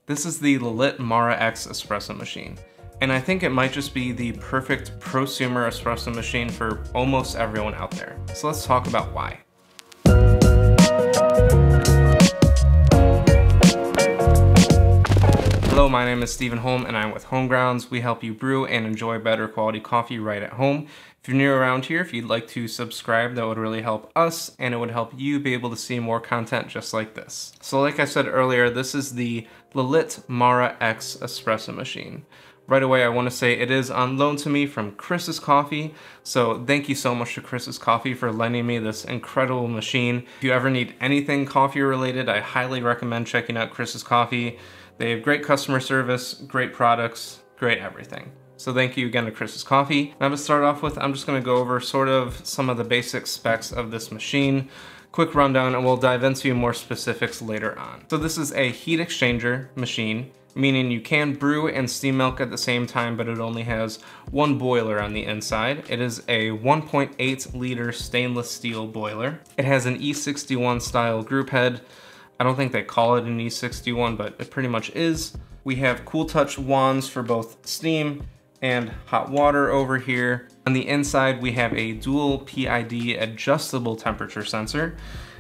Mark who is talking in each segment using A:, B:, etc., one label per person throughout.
A: This is the Lelit Mara X espresso machine, and I think it might just be the perfect prosumer espresso machine for almost everyone out there. So let's talk about why. Hello, my name is Stephen Holm and I'm with HomeGrounds. We help you brew and enjoy better quality coffee right at home. If you're new around here, if you'd like to subscribe, that would really help us and it would help you be able to see more content just like this. So like I said earlier, this is the Lelit Mara X espresso machine. Right away, I want to say it is on loan to me from Chris's Coffee, so thank you so much to Chris's Coffee for lending me this incredible machine. If you ever need anything coffee related, I highly recommend checking out Chris's Coffee. They have great customer service, great products, great everything. So thank you again to Chris's Coffee. Now to start off with, I'm just going to go over sort of some of the basic specs of this machine. Quick rundown, and we'll dive into more specifics later on. So this is a heat exchanger machine, meaning you can brew and steam milk at the same time, but it only has one boiler on the inside. It is a 1.8 liter stainless steel boiler. It has an E61 style group head. I don't think they call it an E61, but it pretty much is. We have cool touch wands for both steam and hot water over here. On the inside, we have a dual PID adjustable temperature sensor.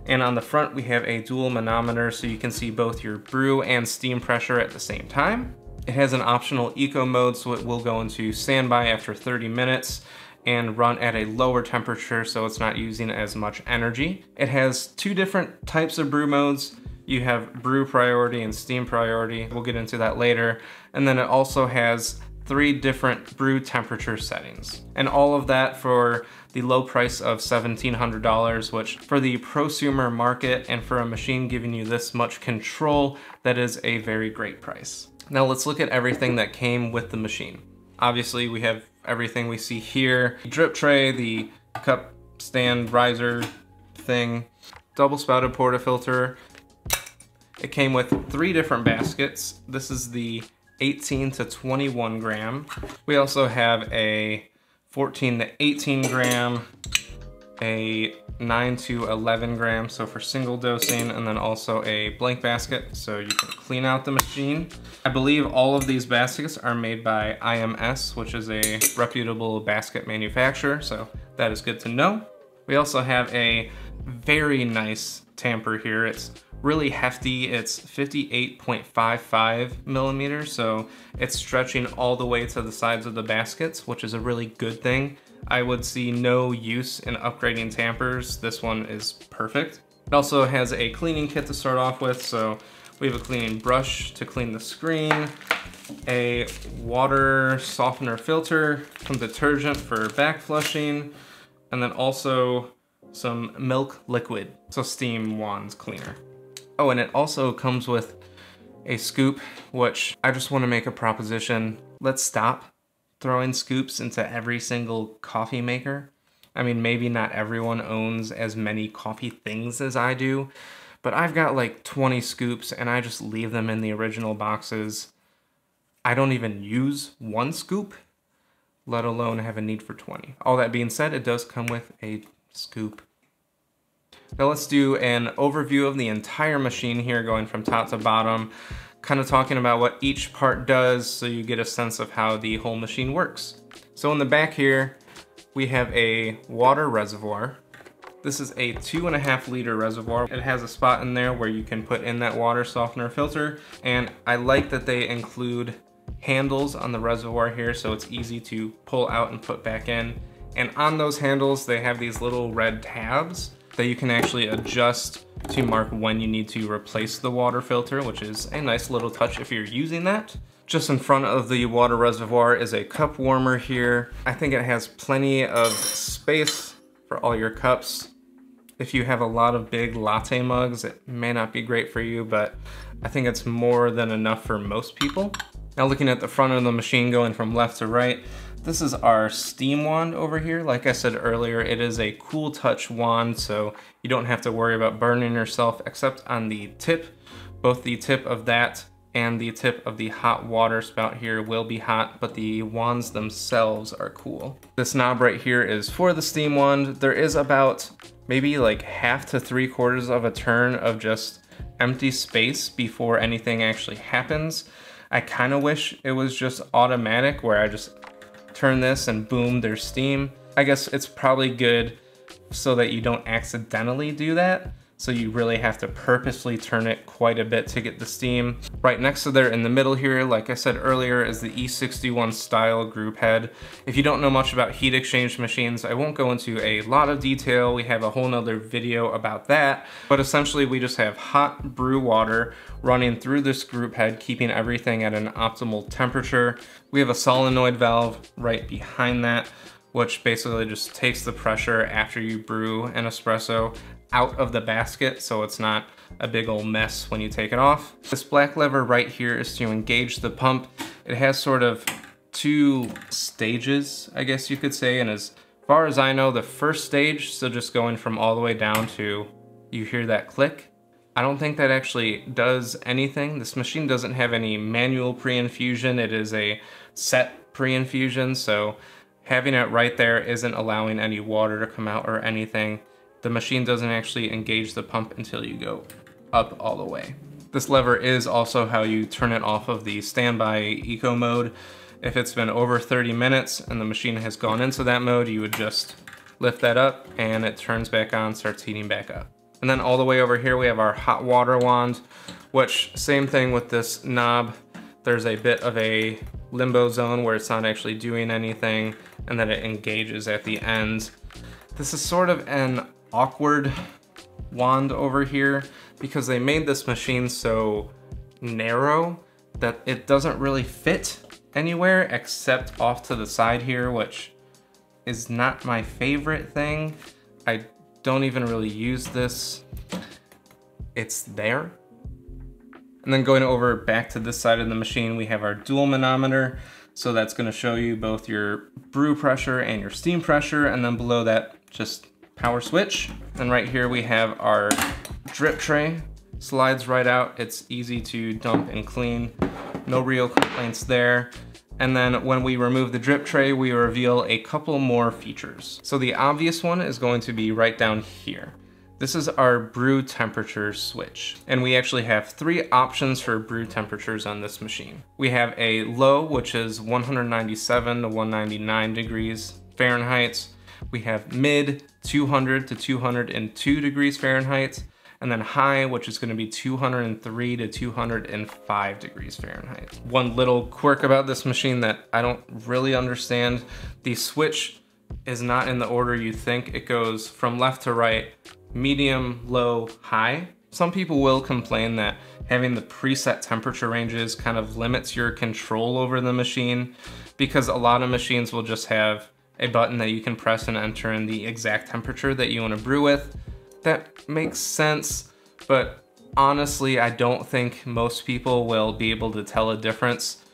A: And on the front, we have a dual manometer so you can see both your brew and steam pressure at the same time. It has an optional eco mode, so it will go into standby after 30 minutes and run at a lower temperature so it's not using as much energy. It has two different types of brew modes. You have brew priority and steam priority. We'll get into that later. And then it also has 3 different brew temperature settings. And all of that for the low price of $1,700, which for the prosumer market and for a machine giving you this much control, that is a very great price. Now let's look at everything that came with the machine. Obviously we have everything we see here. The drip tray, the cup stand riser thing, double spouted portafilter. It came with 3 different baskets. This is the 18 to 21 gram. We also have a 14 to 18 gram, a 9 to 11 gram, so for single dosing, and then also a blank basket, so you can clean out the machine. I believe all of these baskets are made by IMS, which is a reputable basket manufacturer, so that is good to know. We also have a very nice tamper here. It's really hefty. It's 58.55 millimeters, so it's stretching all the way to the sides of the baskets, which is a really good thing. I would see no use in upgrading tampers. This one is perfect. It also has a cleaning kit to start off with, so we have a cleaning brush to clean the screen, a water softener filter, some detergent for back flushing, and then also some milk liquid, so steam wands cleaner. Oh, and it also comes with a scoop, which I just want to make a proposition. Let's stop throwing scoops into every single coffee maker. I mean, maybe not everyone owns as many coffee things as I do, but I've got like 20 scoops and I just leave them in the original boxes. I don't even use 1 scoop, let alone have a need for 20. All that being said, it does come with a scoop. Now let's do an overview of the entire machine here, going from top to bottom, kind of talking about what each part does so you get a sense of how the whole machine works. So in the back here, we have a water reservoir. This is a 2.5 liter reservoir. It has a spot in there where you can put in that water softener filter, and I like that they include handles on the reservoir here so it's easy to pull out and put back in. And on those handles, they have these little red tabs that you can actually adjust to mark when you need to replace the water filter, which is a nice little touch if you're using that. Just in front of the water reservoir is a cup warmer here. I think it has plenty of space for all your cups. If you have a lot of big latte mugs, it may not be great for you, but I think it's more than enough for most people. Now looking at the front of the machine going from left to right, this is our steam wand over here. Like I said earlier, it is a cool touch wand, so you don't have to worry about burning yourself except on the tip. Both the tip of that and the tip of the hot water spout here will be hot, but the wands themselves are cool. This knob right here is for the steam wand. There is about maybe like 1/2 to 3/4 of a turn of just empty space before anything actually happens. I kind of wish it was just automatic where I just turn this and boom, there's steam. I guess it's probably good so that you don't accidentally do that. So you really have to purposely turn it quite a bit to get the steam. Right next to there in the middle here, like I said earlier, is the E61 style group head. If you don't know much about heat exchange machines, I won't go into a lot of detail. We have a whole nother video about that. But essentially we just have hot brew water running through this group head, keeping everything at an optimal temperature. We have a solenoid valve right behind that, which basically just takes the pressure after you brew an espresso out of the basket so it's not a big old mess when you take it off. This black lever right here is to engage the pump. It has sort of two stages, I guess you could say, and as far as I know, the first stage, so just going from all the way down to you hear that click, I don't think that actually does anything. This machine doesn't have any manual pre-infusion. It is a set pre-infusion, so having it right there isn't allowing any water to come out or anything. The machine doesn't actually engage the pump until you go up all the way. This lever is also how you turn it off of the standby eco mode. If it's been over 30 minutes and the machine has gone into that mode, you would just lift that up and it turns back on, starts heating back up. And then all the way over here we have our hot water wand, which same thing with this knob. There's a bit of a limbo zone where it's not actually doing anything, and then it engages at the end. This is sort of an awkward wand over here because they made this machine so narrow that it doesn't really fit anywhere except off to the side here, which is not my favorite thing. I don't even really use this. It's there. And then going over back to this side of the machine, we have our dual manometer. So that's gonna show you both your brew pressure and your steam pressure, and then below that, just power switch. And right here we have our drip tray. Slides right out. It's easy to dump and clean. No real complaints there. And then when we remove the drip tray, we reveal a couple more features. So the obvious one is going to be right down here. This is our brew temperature switch. And we actually have 3 options for brew temperatures on this machine. We have a low, which is 197 to 199 degrees Fahrenheit. We have mid, 200 to 202 degrees Fahrenheit, and then high, which is gonna be 203 to 205 degrees Fahrenheit. One little quirk about this machine that I don't really understand, the switch is not in the order you think. It goes from left to right, medium, low, high. Some people will complain that having the preset temperature ranges kind of limits your control over the machine, because a lot of machines will just have a button that you can press and enter in the exact temperature that you want to brew with. That makes sense, but honestly, I don't think most people will be able to tell a difference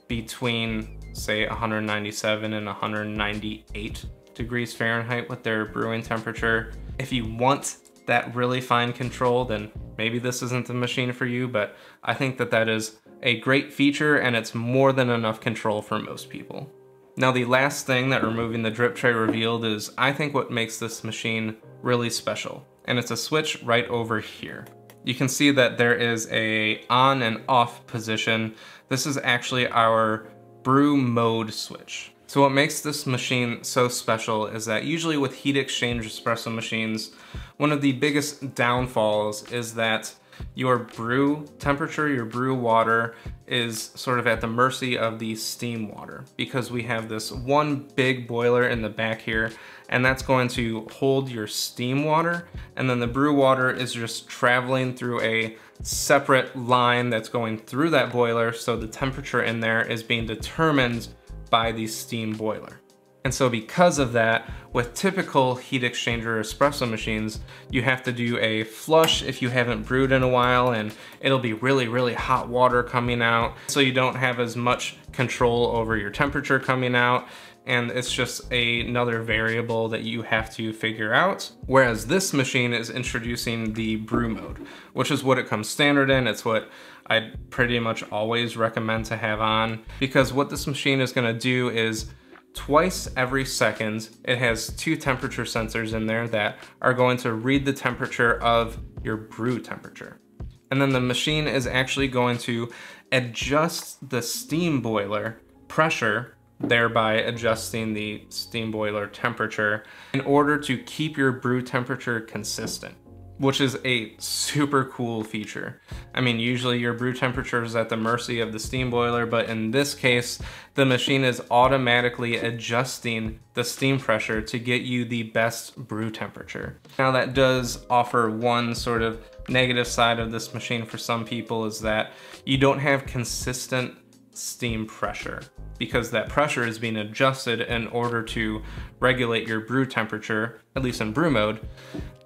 A: between, say, 197 and 198 degrees Fahrenheit with their brewing temperature. If you want that really fine control, then maybe this isn't the machine for you, but I think that that is a great feature and it's more than enough control for most people. Now the last thing that removing the drip tray revealed is, I think, what makes this machine really special, and it's a switch right over here. You can see that there is a on and off position. This is actually our brew mode switch. So what makes this machine so special is that usually with heat exchange espresso machines, one of the biggest downfalls is that your brew temperature, your brew water, is sort of at the mercy of the steam water, because we have this one big boiler in the back here, and that's going to hold your steam water, and then the brew water is just traveling through a separate line that's going through that boiler, so the temperature in there is being determined by the steam boiler. And so because of that, with typical heat exchanger espresso machines, you have to do a flush if you haven't brewed in a while, and it'll be really, really hot water coming out. So you don't have as much control over your temperature coming out, and it's just another variable that you have to figure out. Whereas this machine is introducing the brew mode, which is what it comes standard in. It's what I pretty much always recommend to have on, because what this machine is gonna do is twice every second, it has 2 temperature sensors in there that are going to read the temperature of your brew temperature. And then the machine is actually going to adjust the steam boiler pressure, thereby adjusting the steam boiler temperature in order to keep your brew temperature consistent, which is a super cool feature. I mean, usually your brew temperature is at the mercy of the steam boiler, but in this case, the machine is automatically adjusting the steam pressure to get you the best brew temperature. Now that does offer one sort of negative side of this machine for some people, is that you don't have consistent steam pressure, because that pressure is being adjusted in order to regulate your brew temperature, at least in brew mode.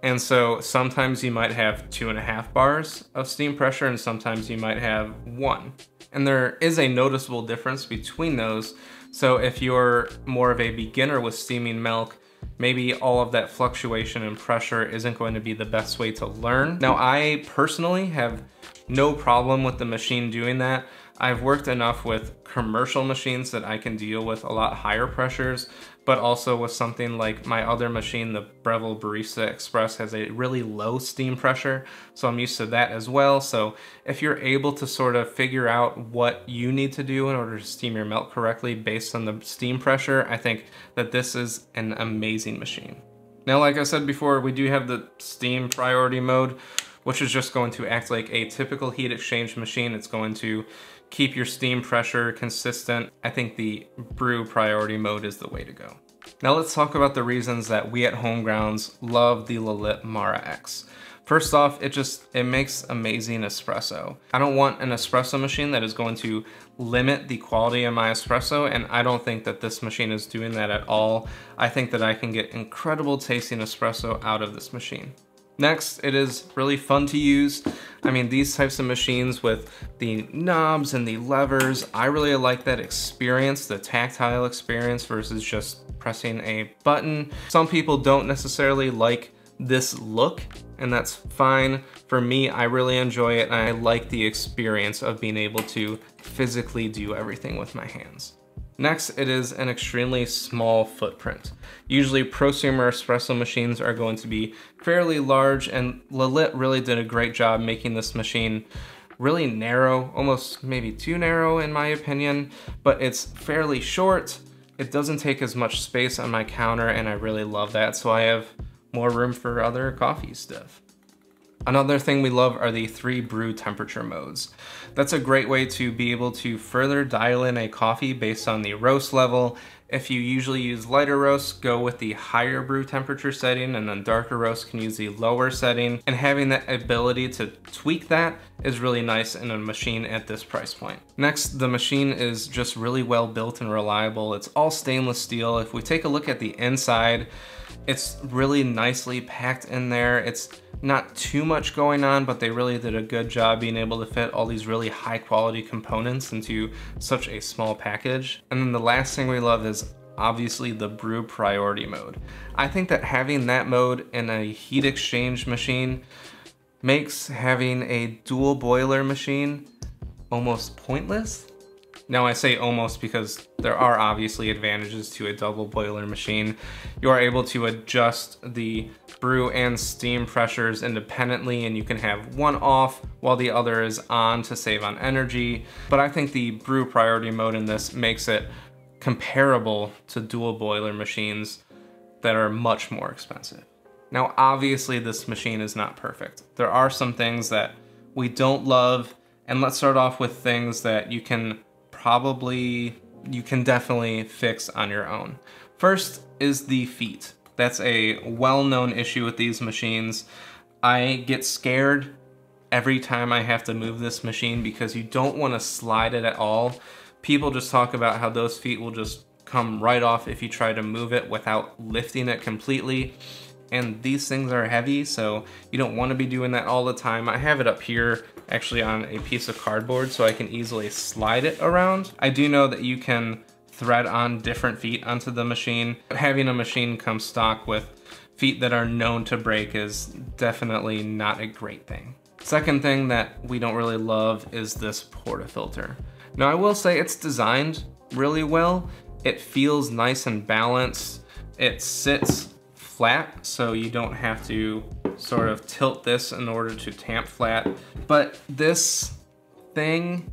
A: And so sometimes you might have 2.5 bars of steam pressure and sometimes you might have 1. And there is a noticeable difference between those. So if you're more of a beginner with steaming milk, maybe all of that fluctuation in pressure isn't going to be the best way to learn. Now, I personally have no problem with the machine doing that. I've worked enough with commercial machines that I can deal with a lot higher pressures, but also with something like my other machine, the Breville Barista Express, has a really low steam pressure, so I'm used to that as well. So if you're able to sort of figure out what you need to do in order to steam your milk correctly based on the steam pressure, I think that this is an amazing machine. Now, like I said before, we do have the steam priority mode, which is just going to act like a typical heat exchange machine. It's going to keep your steam pressure consistent. I think the brew priority mode is the way to go. Now let's talk about the reasons that we at HomeGrounds love the Lelit Mara X. First off, it makes amazing espresso. I don't want an espresso machine that is going to limit the quality of my espresso, and I don't think that this machine is doing that at all. I think that I can get incredible tasting espresso out of this machine. Next, it is really fun to use. I mean, these types of machines with the knobs and the levers, I really like that experience, the tactile experience versus just pressing a button. Some people don't necessarily like this look, and that's fine. For me, I really enjoy it, and I like the experience of being able to physically do everything with my hands. Next, it is an extremely small footprint. Usually prosumer espresso machines are going to be fairly large, and Lelit really did a great job making this machine really narrow, almost maybe too narrow in my opinion, but it's fairly short. It doesn't take as much space on my counter, and I really love that, so I have more room for other coffee stuff. Another thing we love are the 3 brew temperature modes. That's a great way to be able to further dial in a coffee based on the roast level. If you usually use lighter roasts, go with the higher brew temperature setting, and then darker roasts can use the lower setting. And having that ability to tweak that is really nice in a machine at this price point. Next, the machine is just really well built and reliable. It's all stainless steel. If we take a look at the inside, it's really nicely packed in there. It's not too much going on, but they really did a good job being able to fit all these really high quality components into such a small package. And then the last thing we love is obviously the brew priority mode. I think that having that mode in a heat exchange machine makes having a dual boiler machine almost pointless. Now I say almost because there are obviously advantages to a double boiler machine. You are able to adjust the brew and steam pressures independently, and you can have one off while the other is on to save on energy. But I think the brew priority mode in this makes it comparable to dual boiler machines that are much more expensive. Now obviously this machine is not perfect. There are some things that we don't love, and let's start off with things that you can definitely fix on your own. First is the feet. That's a well-known issue with these machines. I get scared every time I have to move this machine because you don't want to slide it at all. People just talk about how those feet will just come right off if you try to move it without lifting it completely. And these things are heavy, so you don't want to be doing that all the time. I have it up here actually on a piece of cardboard so I can easily slide it around. I do know that you can thread on different feet onto the machine. Having a machine come stock with feet that are known to break is definitely not a great thing. Second thing that we don't really love is this portafilter. Now I will say it's designed really well. It feels nice and balanced. It sits flat, so you don't have to sort of tilt this in order to tamp flat. But this thing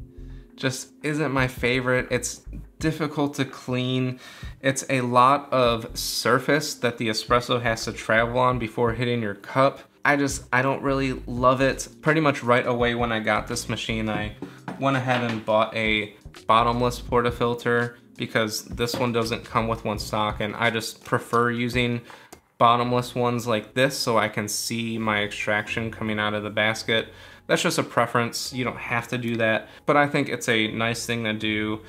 A: just isn't my favorite. It's difficult to clean. It's a lot of surface that the espresso has to travel on before hitting your cup. I don't really love it. Pretty much right away when I got this machine, I went ahead and bought a bottomless portafilter because this one doesn't come with one stock, and I just prefer using bottomless ones like this so I can see my extraction coming out of the basket. That's just a preference. You don't have to do that, but I think it's a nice thing to do,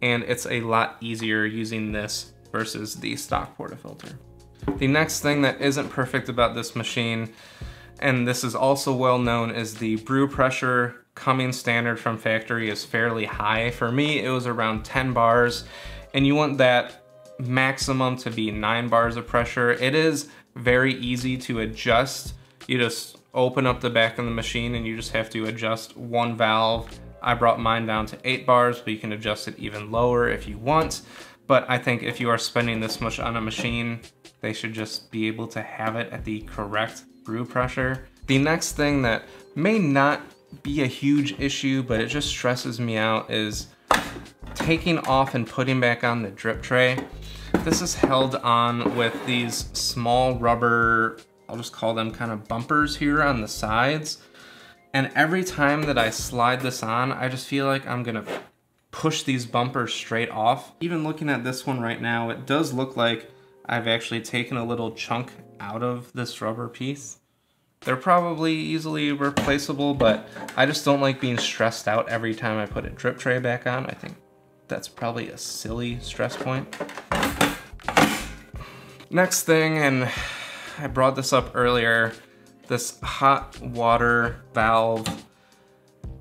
A: and it's a lot easier using this versus the stock portafilter. The next thing that isn't perfect about this machine, and this is also well known, is the brew pressure coming standard from factory is fairly high. For me, it was around 10 bars, and you want that maximum to be 9 bars of pressure. It is very easy to adjust. You just open up the back of the machine and you just have to adjust one valve. I brought mine down to 8 bars, but you can adjust it even lower if you want. But I think if you are spending this much on a machine, they should just be able to have it at the correct brew pressure. The next thing that may not be a huge issue, but it just stresses me out, is taking off and putting back on the drip tray. This is held on with these small rubber, I'll just call them kind of bumpers here on the sides. And every time that I slide this on, I just feel like I'm gonna push these bumpers straight off. Even looking at this one right now, it does look like I've actually taken a little chunk out of this rubber piece. They're probably easily replaceable, but I just don't like being stressed out every time I put a drip tray back on. I think that's probably a silly stress point. Next thing, and I brought this up earlier, this hot water valve.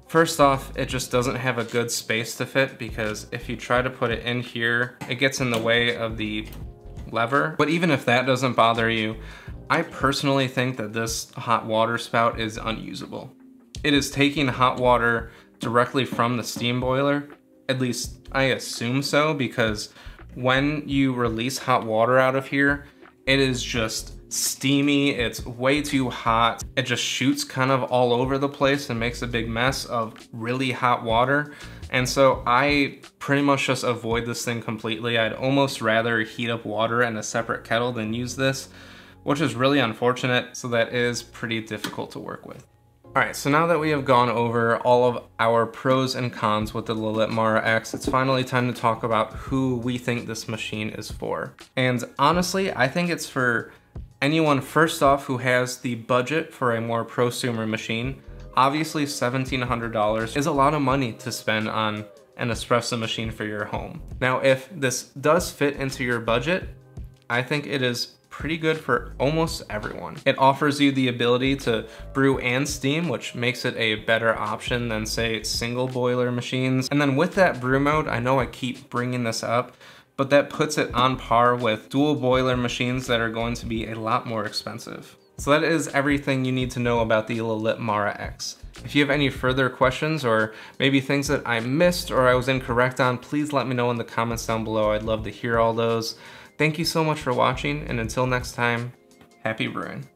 A: First off, it just doesn't have a good space to fit, because if you try to put it in here, it gets in the way of the lever. But even if that doesn't bother you, I personally think that this hot water spout is unusable. It is taking hot water directly from the steam boiler. At least I assume so, because when you release hot water out of here, it is just steamy. It's way too hot. It just shoots kind of all over the place and makes a big mess of really hot water. And so I pretty much just avoid this thing completely. I'd almost rather heat up water in a separate kettle than use this, which is really unfortunate. So that is pretty difficult to work with. All right, so now that we have gone over all of our pros and cons with the Lelit Mara X, it's finally time to talk about who we think this machine is for. And honestly, I think it's for anyone, first off, who has the budget for a more prosumer machine. Obviously, $1,700 is a lot of money to spend on an espresso machine for your home. Now, if this does fit into your budget, I think it is pretty good for almost everyone. It offers you the ability to brew and steam, which makes it a better option than, say, single boiler machines. And then with that brew mode, I know I keep bringing this up, but that puts it on par with dual boiler machines that are going to be a lot more expensive. So that is everything you need to know about the Lelit Mara X. If you have any further questions, or maybe things that I missed or I was incorrect on, please let me know in the comments down below. I'd love to hear all those. Thank you so much for watching, and until next time, happy brewing.